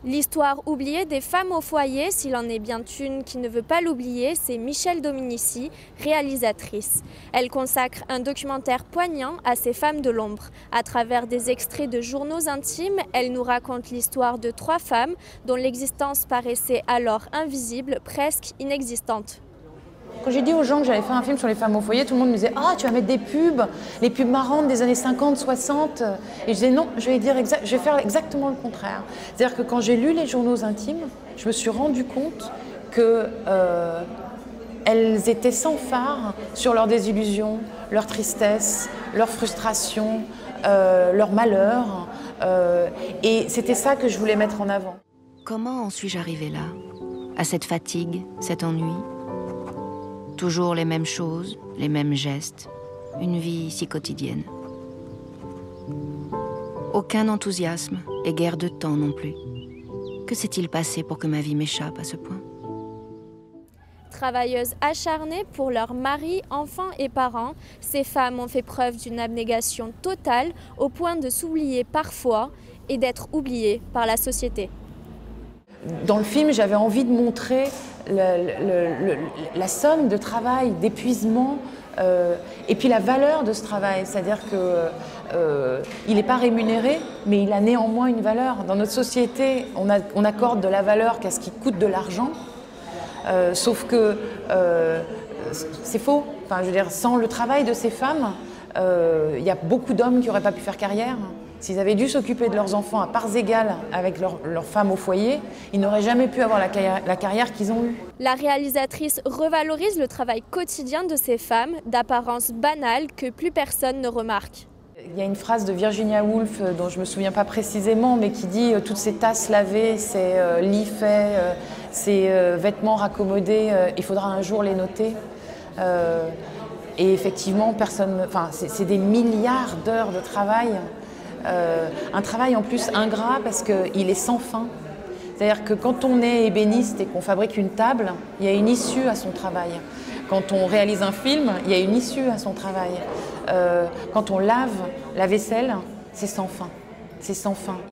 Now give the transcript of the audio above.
L'histoire oubliée des femmes au foyer, s'il en est bien une qui ne veut pas l'oublier, c'est Michèle Dominici, réalisatrice. Elle consacre un documentaire poignant à ces femmes de l'ombre. À travers des extraits de journaux intimes, elle nous raconte l'histoire de 3 femmes dont l'existence paraissait alors invisible, presque inexistante. Quand j'ai dit aux gens que j'allais faire un film sur les femmes au foyer, tout le monde me disait « Ah, tu vas mettre des pubs, les pubs marrantes des années 50, 60 ». Et je disais « Non, je vais faire exactement le contraire ». C'est-à-dire que quand j'ai lu les journaux intimes, je me suis rendu compte qu'elles étaient sans phare sur leurs désillusions, leur tristesse, leur frustration, leur malheur. Et c'était ça que je voulais mettre en avant. Comment en suis-je arrivée là? À cette fatigue, cet ennui? Toujours les mêmes choses, les mêmes gestes, une vie si quotidienne. Aucun enthousiasme et guère de temps non plus. Que s'est-il passé pour que ma vie m'échappe à ce point? Travailleuses acharnées pour leurs maris, enfants et parents, ces femmes ont fait preuve d'une abnégation totale au point de s'oublier parfois et d'être oubliées par la société. Dans le film, j'avais envie de montrer la somme de travail, d'épuisement, et puis la valeur de ce travail. C'est-à-dire qu'il n'est pas rémunéré, mais il a néanmoins une valeur. Dans notre société, on accorde de la valeur qu'à ce qui coûte de l'argent, sauf que c'est faux. Enfin, je veux dire, sans le travail de ces femmes, il y a beaucoup d'hommes qui n'auraient pas pu faire carrière. S'ils avaient dû s'occuper de leurs enfants à parts égales avec leurs femmes au foyer, ils n'auraient jamais pu avoir la carrière qu'ils ont eue. La réalisatrice revalorise le travail quotidien de ces femmes, d'apparence banale que plus personne ne remarque. Il y a une phrase de Virginia Woolf dont je ne me souviens pas précisément, mais qui dit « Toutes ces tasses lavées, ces lits faits, ces vêtements raccommodés, il faudra un jour les noter ». Et effectivement, c'est des milliards d'heures de travail. Un travail en plus ingrat parce qu'il est sans fin. C'est-à-dire que quand on est ébéniste et qu'on fabrique une table, il y a une issue à son travail. Quand on réalise un film, il y a une issue à son travail. Quand on lave la vaisselle, c'est sans fin. C'est sans fin.